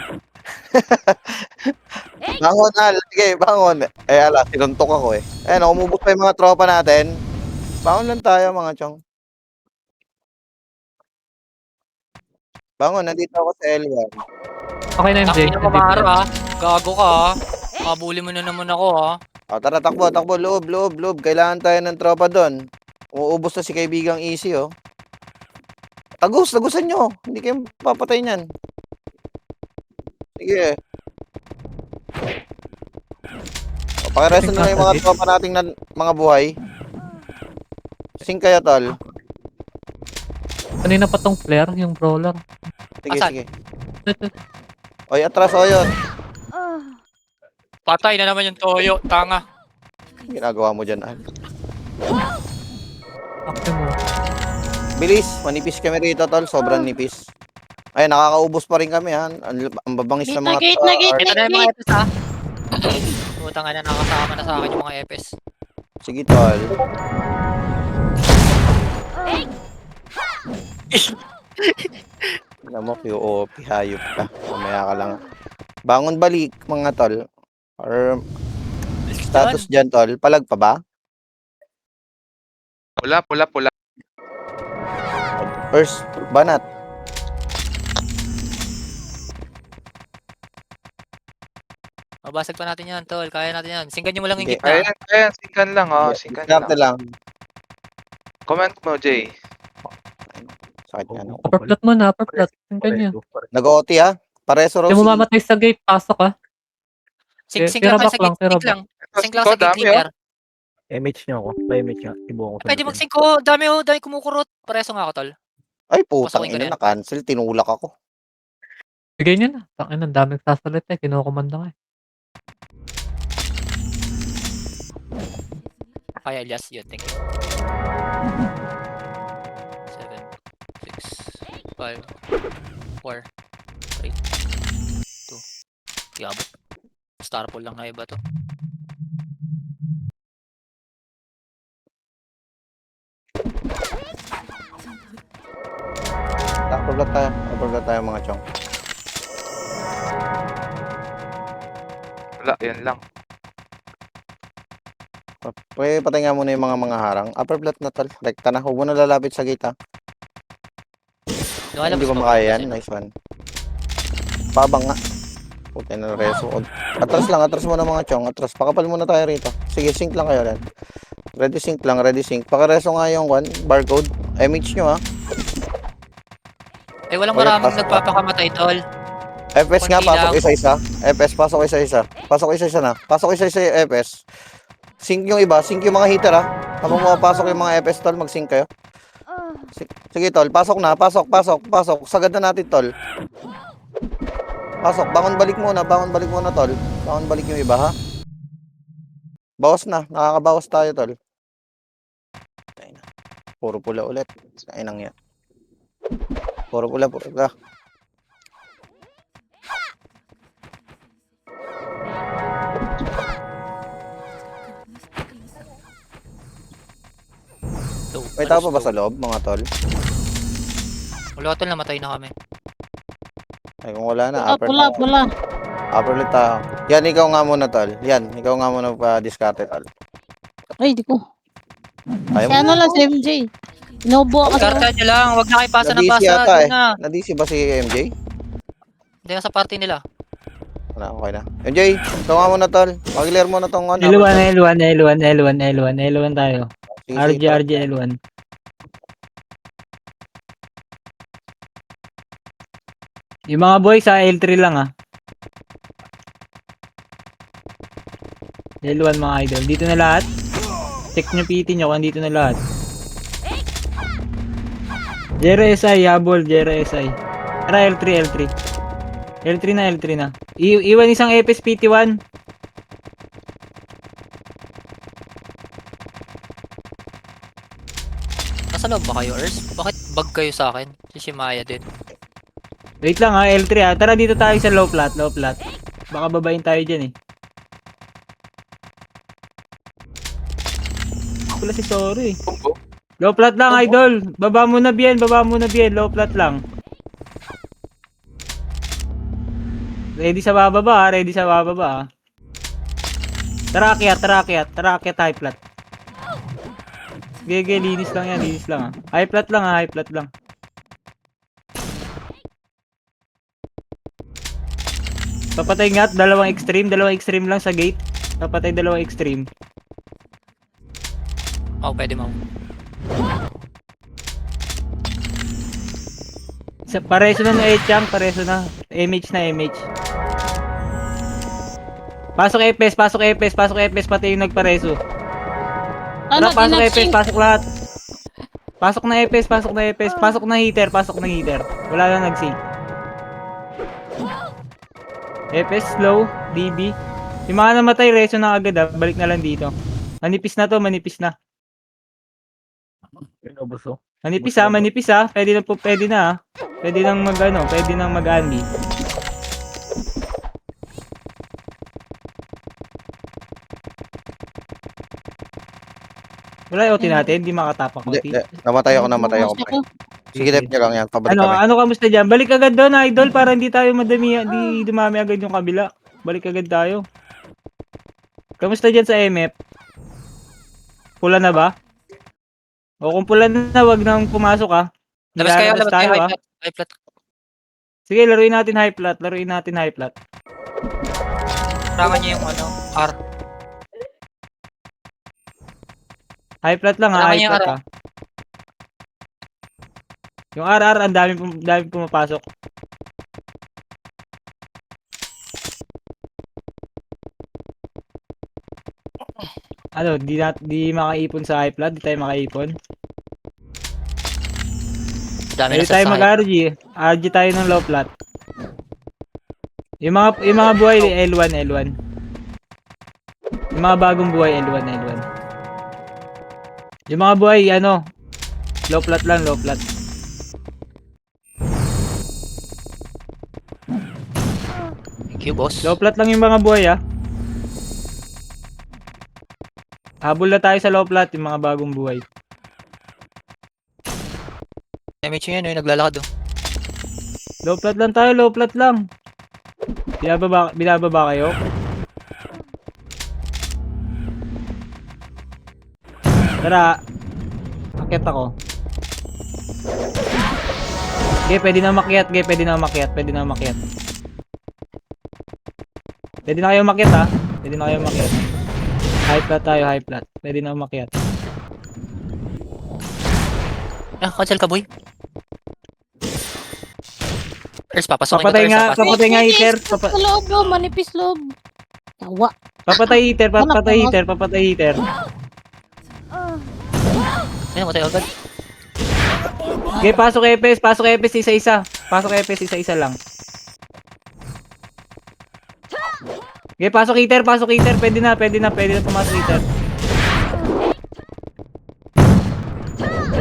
Bangon na. Sige, bangon. Ala, sinuntok ako eh. Ayan, umubos pa yung mga tropa natin. Bangon lang tayo, mga chong. Bangon, nandito ako sa L1. Okay na MJ. Tangin na Mara ha. Gago ka ha. Mabuli mo na naman ako ha. O, tara, takbo. Loob. Kailangan tayo ng tropa doon. Umuubos na si kaibigang Easy, oh. Tagusan nyo. Hindi kayo papatay niyan. Sige. O, pakiresto na lang yung mga tropa nating mga buhay. Sing kayo, tol. Kanina pa tong flare, yung brawler. Sige. Oy, atras o yun. Patay na naman yung toyo. Tanga. Ginagawa mo dyan, Al. Action mo. Bilis, manipis kami rito, tol. Sobrang nipis. Ay, nakakaubos pa rin kami, ha. Ang babangis Gate ng na, mga... gate na, gate. Ito na yung mga EPS ha. Putang ina, nakasama na sa akin yung mga EPS. Sige, tol. Alam mo, QOP, hayop ka. Mamaya ka lang. Bangon balik, mga tol. Or status dyan, tol. Palag pa ba? Pula. First, banat. Mabasag pa natin yan, tol. Kaya natin yan. Singgan nyo mo lang yung Sige. gitna. Ayan, singkan lang, oh. Singkan Start na lang. lang. Comment mo, Jay. Sakit nga, no? Upper plot mo na, upper plot. Yung ganyan. Nag-OT, ha? Pareso raw Hindi mo si... mamatay sa gate, pasok ha. Sing Tira lang kayo back sa lang, gate. tira Sing lang. Sing lang sa gate Dami, oh. leader. MH niya ako. Pa-MH niya. Ibuan ko sa Pwede mag-sing ko. Dami kumukurot. Pareso nga ako, tol. Ay, putang Pasokin ko na ina, yan. na-cancel. Tinulak ako. Bigay niya na. Tangin, ang daming sasalita eh. Kinukomanda ka eh. Kaya Elias, yun. Thank you. 7, 6, 5, 4, 3, 2. Yabot. Star pool lang na iba to. Upper tayo mga chong. Wala, yan lang. Pre, patay nga muna yung mga harang. Upper plot na, tol. Rekta na. Huwag mo na lalapit sa gate, ha? Lumalabas Hindi ko pa makaya kasi. yan. Nice one. Pabang nga. Puti na reso. Atras muna mga chong. Atras. Pakapal muna tayo rito. Sige, sync lang kayo rin. Ready sync. Pakireso nga yung barcode. MH nyo, ha? Eh, walang Wala, maraming pasok. nagpapakamatay, tol. FS nga, Konti pasok lang. isa-isa. FS, pasok isa-isa. Pasok isa-isa na. Pasok isa-isa yung FS. Sync yung iba. Sync yung mga hitter, ha? Habang mapapasok yung mga FS, tol, mag-sync kayo. Sige, tol. Pasok na. Pasok. Sagad na natin, tol. Pasok. Bangon balik muna, tol. Bangon balik yung iba, ha? Bawas na. Nakakabawas tayo, tol. Ayun na. Puro pula ulit. Ayun yan. Puro pula, puro pula. So, May tao pa ba sa loob, mga tol? Wala tol, namatay na kami. Ay, kung wala na, upper Pula, pula. upper ulit tayo. Yan, ikaw nga muna, tol. Yan, ikaw nga muna pa-discarte, tol. Ay, di ko. Ayaw Si mo? ano lang, si MJ. Inobo ako sa... Karta nyo lang, wag na kayo pasa ng Nadisi pasa. yata Doon eh. na. Nadisi ba si MJ? Hindi na sa party nila. Wala, okay na. MJ, ikaw nga muna, tol. Mag-clear mo na tong ano. L1 tayo. Sige, RG, sige, RG, L1. Yung mga boys sa L3 lang ah. L1 mga idol. Dito na lahat. Check nyo PT nyo kung dito na lahat. Jero SI, habol, Jero SI. Tara L3, L3. L3 na. Iwan isang FS PT1. Nasa loob ba kayo, Ers? Bakit bug kayo sa akin? Si Shimaya din. Wait lang ha, L3 ha. Tara dito tayo sa low plat. Baka babayin tayo dyan eh. Wala si Sorry. Bumbo. Low plat lang idol. Baba muna bien. Low plat lang. Ready sa bababa ha. Tara akyat high plat. Gege, linis lang ha. High plat lang. Papatay nga, dalawang extreme lang sa gate. Papatay dalawang extreme. Oh, pwede mo. Pareso na Echang, MH na. Pasok EPS, pati yung nagpareso. Ano, Pasok EPS, dinagsing. pasok lahat. Pasok na EPS, pasok na heater. Wala lang nag-sync. EPS slow, DB. Yung mga namatay, reso na agad ha. Balik na lang dito. Manipis na. Pinubuso. Manipis ha. Pwede na ha. Pwede nang mag-anli. Wala yung OT natin, hindi makatapak Hindi, OT. namatay ako, pre. Sige, dep nyo lang yan. Pabalik kami. Ano kamusta dyan? Balik agad doon, idol, para hindi tayo di dumami agad yung kabila. Balik agad tayo. Kamusta dyan sa MF? Pula na ba? O kung pula na, wag nang pumasok ha. Labas kayo, Lalabas tayo, ha? high plat. Sige, laruin natin high plat. Rangan nyo yung R. High plat lang ha, Tama high niya yung plat ha. Yung RR, ang dami pumapasok. Ano, di makaipon sa high plat, di tayo makaipon. Dami na Pwede sa tayo side. mag-RG. RG tayo ng low plat. Yung mga buhay L1. Yung mga bagong buhay L1. Yung mga buhay low plat lang. Thank you, boss. Low plat lang yung mga buhay ha. Habol na tayo sa low plat yung mga bagong buhay. MH yun, yung naglalakad oh. Low plat lang tayo, Binababa kayo? Tara. Akyat ako. Pwede na umakyat. Pwede na kayo umakyat ha. High plat tayo, Pwede na umakyat. Cancel ka, boy. Ers, papasokin Papatay ko to, Ers, nga Manipis heater. sa loob, bro. Manipis loob. Tawa. Papatay heater. Ayun, matay agad. Okay, pasok EPS isa-isa. Lang. Okay, pasok heater. Pwede na pumasok heater.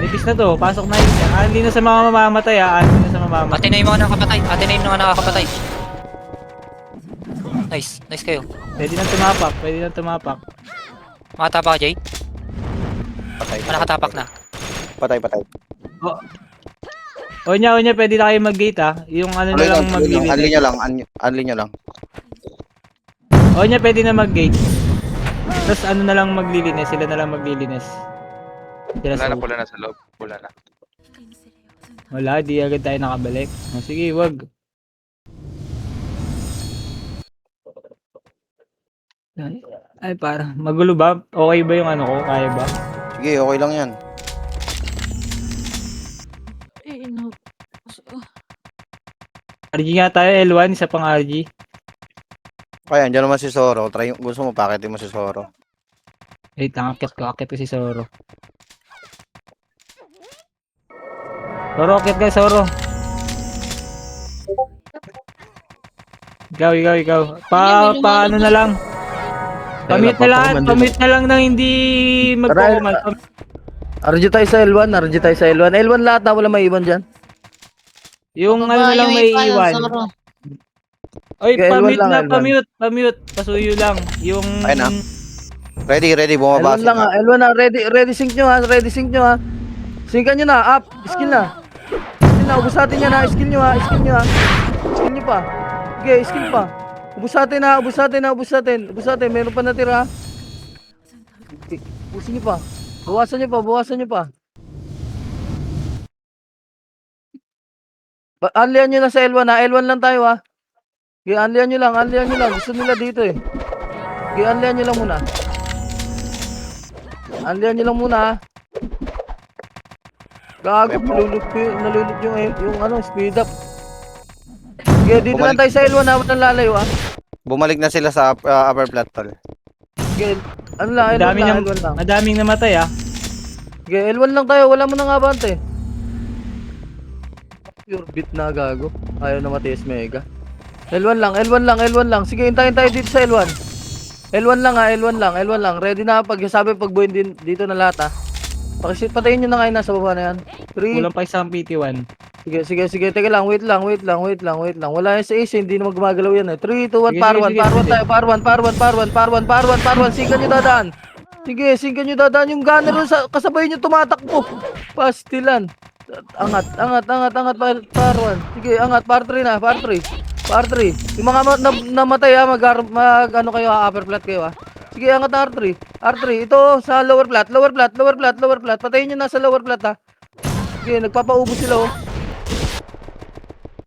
Nipis na to, pasok na yun. Hindi na sa mga mamamatay hindi na sa mamamatay. Ate na yung mga nakakapatay. Ate na yung mga nakakapatay. Nice. Nice kayo. Pwede nang tumapak, pwede nang tumapak. Makatapak ka, Jay? Patay. Nakatapak na. Patay. Onya, pwede na kayo mag-gate Yung ano na lang maglilinis. Unli nyo lang. Onya, pwede na mag-gate. Tapos ano na lang maglilinis, sila na lang maglilinis. Pula na sa loob. Pula na. Wala, di agad tayo nakabalik. Sige, wag. Ay, parang magulo ba? Okay ba yung ano ko? Kaya ba? Sige, okay lang yan. RG nga tayo, L1, isa pang RG. Kaya, andyan naman si Zoro. Gusto mo, pakitin mo si Zoro. Wait, akit ko si Zoro. Zoro, akit ka, Zoro. Ikaw. Paano na lang? Pamute na lahat, pamute na lang nang hindi magpo-command. RG tayo sa L1, L1 lahat na, wala may iwan dyan. Yung ano na lang may iwan. Oy, Okay, pamute L1 lang, na, L1. pamute. Pasuyo lang. Yung... Ayun na. Ready, bumaba L1 lang L1 na, ready sync nyo ha. Syncan nyo na, up, skill na. Ubus natin yan ha, skill nyo ha. Skill nyo pa. Okay, skill pa. Ubus natin, meron pa natira ha. Okay, ubusin nyo pa. Bawasan nyo pa. Unlian nyo na sa L1 ha, L1 lang tayo ha. Okay, unlian nyo lang. Gusto nila dito eh. Okay, unlian nyo lang muna. Ha. Gago, nalulog yung ano, speed up. Okay, dito lang tayo sa L1 ha, walang lalayo ha. Bumalik na sila sa upper flat tol. Okay, ano lang, L1 lang. Madaming namatay Okay, L1 lang tayo, wala mo nang abante. Pure beat na gago. Ayaw na matiis Mega. L1 lang. Sige, hintayin tayo dito sa L1. L1 lang. Ready na pag buuin din dito na lahat ha. Patayin nyo na ngayon nasa baba na yan. 3. Kulang pa isang PT1. Sige. Teka lang, wait lang. Wala yan sa AC, hindi na gumagalaw yan eh. 3, 2, 1, par 1 tayo. Par 1. Singkan nyo dadaan. Sige, singkan nyo dadaan. Yung gunner kasabay nyo tumatakbo. Pastilan. Angat, par 1. Sige, angat, par 3 na, par 3. Yung mga namatay mag ano kayo upper flat kayo Sige, angat na R3. Ito sa lower flat. Patayin nyo na sa lower flat ha. Sige, nagpapaubos sila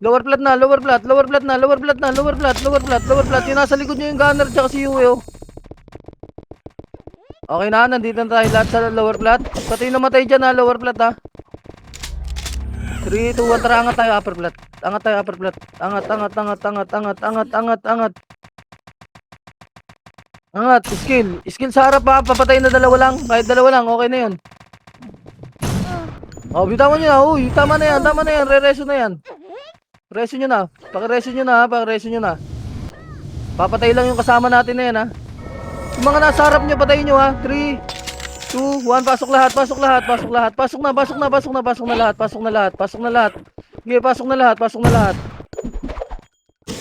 Lower flat na. Yung nasa likod nyo yung gunner tsaka si Yue Okay na, nandito na tayo lahat sa lower flat. Pati yung namatay dyan lower flat ha. 3, 2, 1, tara, angat tayo upper flat. Angat, skill sa harap ha, papatayin na dalawa lang. Kahit dalawa lang, okay na yun. Bitawan nyo na, tama na yan, re-reso na yan. Reso nyo na, pakireso nyo na. Papatay lang yung kasama natin na yan ha. Yung mga nasa harap nyo, patayin nyo ha. 3, 2, 1, pasok lahat. Pasok na lahat.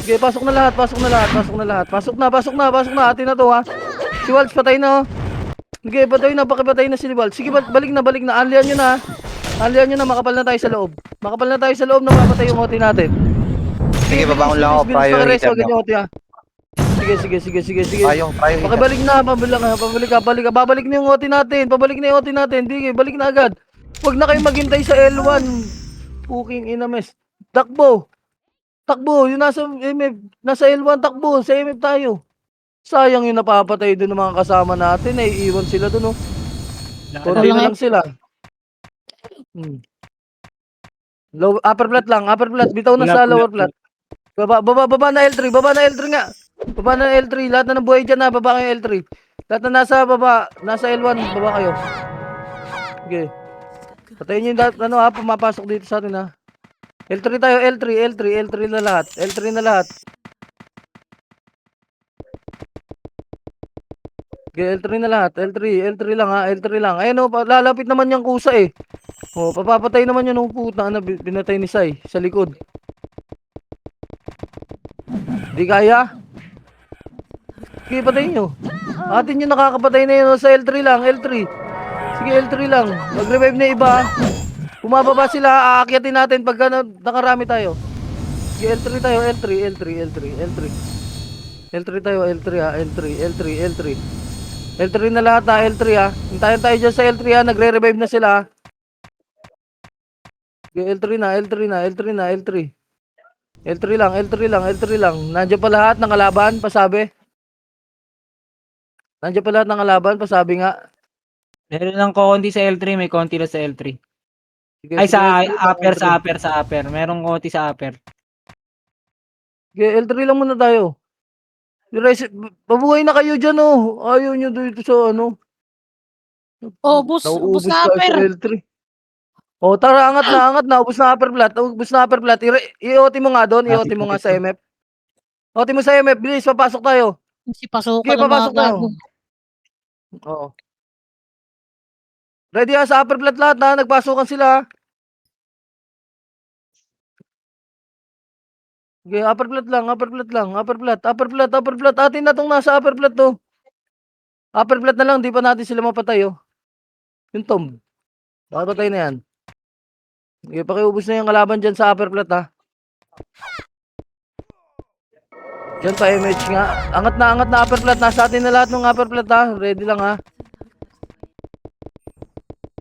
Sige, pasok na lahat. Atin na to ha. Si Waltz patay na Sige, patay na, pakipatay na si Waltz. Sige, balik na. Unlian nyo na, makapal na tayo sa loob. Na mapatay yung OT natin. Sige, babangon lang ako, priority nyo. Sige. Payong Pakibalik na, babalik na yung OT natin. Sige, balik na agad. Huwag na kayo maghintay sa L1. Puking inames. Takbo, yung nasa L1 takbo, sa MF tayo. Sayang yung napapatay doon ng mga kasama natin, iiwan sila doon Konti na lang sila. Upper flat, bitaw na sa lower flat. Baba na L3 nga. Baba na L3, lahat na ng buhay dyan na, baba kayo L3. Lahat na nasa baba, nasa L1, baba kayo. Okay. Patayin nyo yung pumapasok dito sa atin ha. L3 tayo, L3 na lahat. Okay, L3 na lahat. L3 lang ha, L3 lang. Ayun lalapit naman yung kusa eh. Oh, papapatay naman yun ng puta na binatay ni Sai sa likod. Di kaya? Sige, patayin nyo. Atin yung nakakapatay na yun sa L3 lang, L3. Sige, L3 lang. Mag-revive na iba. Bumababa sila, aakyatin natin pagka nakarami tayo. Sige, L3 tayo, L3, L3, L3, L3. L3 tayo, L3 ha, L3, L3, L3. L3 na lahat ha, L3 ha. Hintayin tayo dyan sa L3 ha, nagre-revive na sila ha. Sige, L3 na, L3 na, L3 na, L3. L3 lang, L3 lang, L3 lang. Nandiyan pa lahat ng kalaban, pasabi. Nandiyan pa lahat ng kalaban, pasabi nga. Meron lang konti sa L3, may konti na sa L3. Sige, Ay, sige, sa L3 lang, upper, L3. sa upper. Merong konti sa upper. Sige, L3 lang muna tayo. Pabuhay na kayo dyan oh. Ayaw nyo dito sa ano. Oh, bus Nauubos na tayo upper. sa L3. Oh, tara, angat na. Ubus na upper plat. Ubus na upper plat. I-OT mo nga doon. I-OT mo nga sa MF. OT mo sa MF. Bilis, papasok tayo. Si pasukan Sige, ng mga papasok tayo. gago. Oo. Ready ha sa upper plat lahat na. Nagpasukan sila. Sige, upper plat lang. Upper plat. Atin na tong nasa upper plat to. Upper plat na lang. Di pa natin sila mapatay oh. Yung Tom. Baka patay na yan. Sige, pakiubos na yung kalaban dyan sa upper plat ha. Dyan pa MH nga. Angat na upper plat. Nasa atin na lahat ng upper plat ha. Ready lang ha.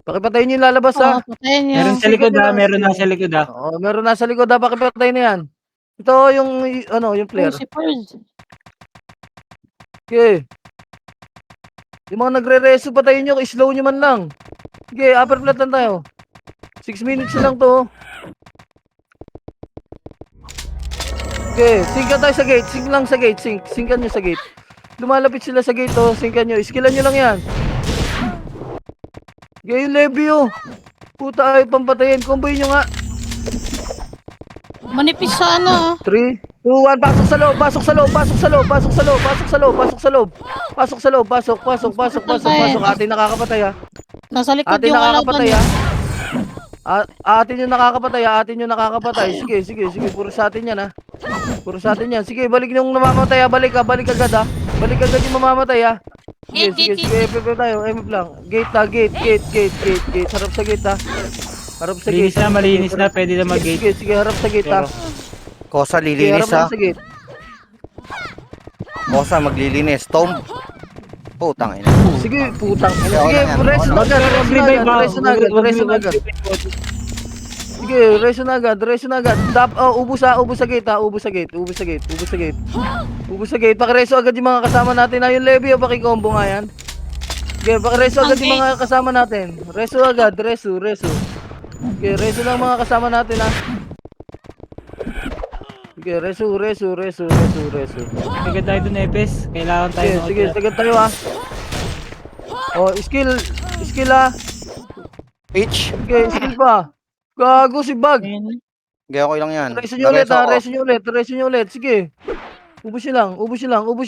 Pakipatayin nyo yung lalabas ha. Patayin niyo. Meron sa likod ha, meron na sa likod ha. Oo, meron nasa likod ha. Pakipatayin na yan. Ito yung yung player. Si Pearl. Okay. Yung mga nagre-reso patayin nyo. Slow nyo man lang. Okay, upper plat lang tayo. 6 minutes na lang to. Okay, sync tayo sa gate. Sync lang sa gate. Syncan nyo sa gate. Lumalapit sila sa gate oh. Syncan nyo. Skillan nyo lang yan. Okay, yung levy oh. Puta ay pampatayin. Comboy nyo nga. Manipis sa ano. 3, 2, 1. Pasok sa loob. Pasok sa loob. Pasok sa loob. Pasok sa loob. Pasok sa loob. Pasok sa loob. Pasok sa loob. Pasok. Pasok. Atin nakakapatay ha. Nasa likod Atin yung nakakapatay kalaban. ha. Atin yung nakakapatay ha. Atin yung nakakapatay. Sige. Puro sa atin yan ha. Puro sa atin yan. Sige, balik yung namamatay ha. Balik agad ha. Balik agad yung mamamatay ha. Sige. FF tayo. MF lang. Gate ha. Gate. Harap sa gate ha. Harap sa gate. Malinis na, pwede na mag-gate. Sige, harap sa gate ha. Kosa Sige, lilinis harap ha. lang sa gate. Kosa maglilinis. Tomb. Putang ina. Sige, putang. Sige, Okay, rest na agad. Rest na agad. Sige, rest na agad. Ubus sa gate ha. Ubus sa gate. Pakireso agad yung mga kasama natin ha. Yung levy o pakicombo nga yan. Sige, pakireso agad yung mga kasama natin. Reso agad. Reso. Sige, reso lang mga kasama natin ha. Sige, reso. Agad tayo dun, Epes. Kailangan tayo. Sige, sagad tayo ha. Oh, skill ha. Pitch. Sige, skill pa. Gago si Bag. Gaya ko lang yan. Reso nyo ulit ha. Nareso ako. Reso nyo ulit. Sige. Ubus nyo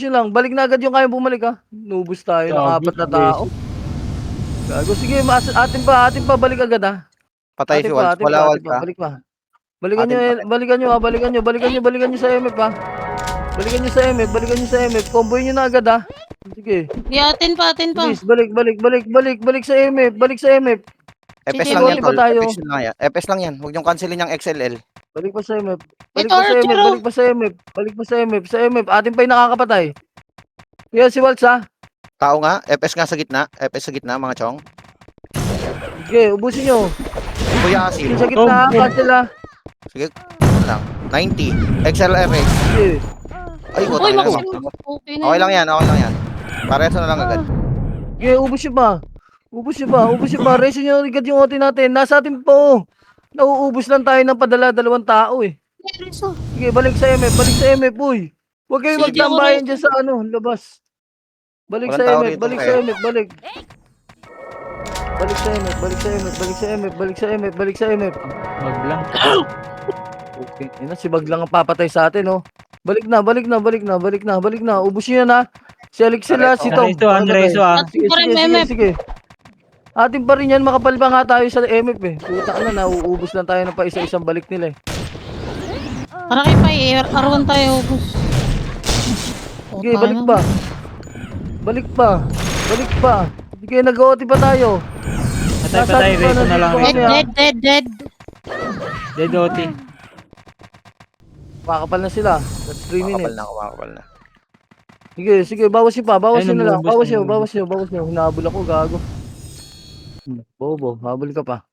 lang. Balik na agad yung kaya bumalik ha. Nubus tayo ng Gago, 4 na tao. Gago, sige. Atin pa. Balik agad ha. Patay si Waltz. Wala Waltz ha. Balik pa. Balikan nyo sa MF ha. Balikan nyo sa MF. Comboy nyo na agad ha. Sige. Atin pa. Please, balik sa MF. FS Sige, lang yan, ulit pa tol. tayo. FS lang yan. Huwag niyong cancelin yung XLL. Balik pa sa MF. Ito, Arturo. Balik pa sa MF. Atin pa yung nakakapatay. Yan si Waltz ha. Tao nga. FS nga sa gitna. FS sa gitna, mga chong. Sige, ubusin nyo. Kuya Asil. Sa gitna, cancel ha. Sige. Lang. 90. XLRX. Sige. Ay, Uy, putang ina. Maxim. Okay lang yan. Pareso na lang agad. Sige, ubus nyo pa. Reso nyo agad yung OT natin. Nasa atin po. Nauubos lang tayo ng padala 2 tao eh. Reso. Sige, balik sa MF, uy. Huwag kayo Sige, magtambayan Reso. dyan sa labas. Balik Walang sa tao MF, rito, balik pre. sa MF, balik. Balik sa MF. Wag lang. Okay, yun na, si Bag lang ang papatay sa atin, oh. Balik na. Ubus nyo yan, ha. Si Alex sila, si Tom. Reso ha. Sige. Atin pa rin yan, makapal pa nga tayo sa MF eh. Puta ka na, nauubos lang tayo ng pa isa-isang balik nila eh. Para kayo pa R1 tayo, ubus. Sige, balik pa. Balik pa. Balik pa. Sige, nag-OT pa tayo. Patay pa tayo, reto na lang. Dead. Dead OT. Makakapal na sila. That's 3 minutes. Kumakapal na. Sige, bawas pa. Bawas Ay, nyo na lang. namubos, Bawas nyo. Hinahabol ako, gago. Bobo, habol ka pa.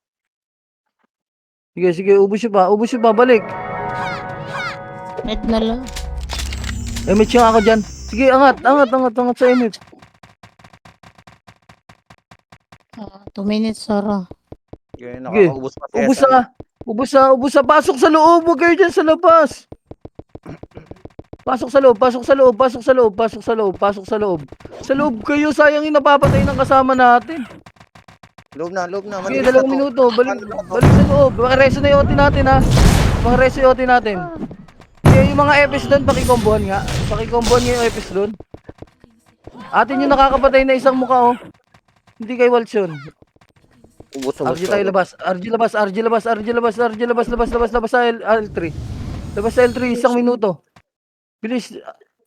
Sige, ubus nyo pa. Balik. Dead na lang. MH yung ako dyan. Sige, angat sa MH. 2 minutes, Sara. Sige, nakakaubos pa. Ubus na. Pasok sa loob. Huwag kayo dyan sa labas. Pasok sa loob. Sa loob kayo. Sayang yung napapatay ng kasama natin. Loob na. Sige, 2 minuto. Balik sa loob. Makareso na yung OT natin, ha. Sige, yung mga EPS doon, pakikombohan nga. Pakikombohan nyo yung EPS doon. Atin yung nakakapatay na isang mukha, oh. Hindi kay Waltz yun. Ubos. RG tayo labas. Labas sa L3. Labas sa L3, 1 minuto. Bilis.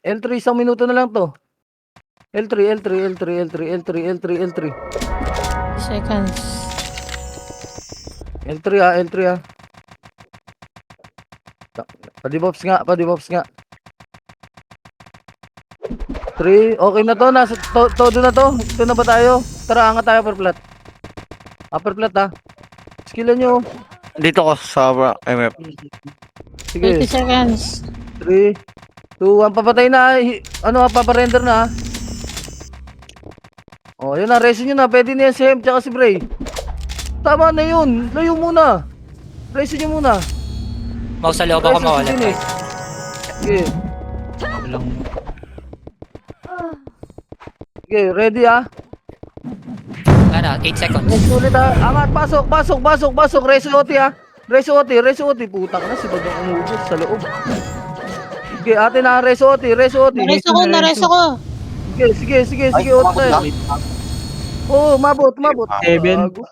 L3, 1 minuto na lang to. L3. seconds. L3 ha. Padibops nga. 3, okay na to. Nasa todo na to. Ito na ba tayo? Tara, angat tayo upper plat ha. Skillan nyo. Dito ko sa MF. Sige. 30 seconds. 3, 2, 1. Papatay na. Paparender na ha. Oh, yun na. Reso nyo na. Pwede na yan si Hem tsaka si Bray. Tama na yun. Layo muna. Reso nyo muna. Mau sa loob ako mawala. Sige. Sige, ready ha. Ano, 8 seconds. Next ulit ha. Angat, pasok. Reso OT ha. Reso OT. Puta ka na, si Bagang umubos sa loob. Sige, ate na, reso OT. Nareso ko. Sige, OT tayo. Oo, mabot. 7. Gago.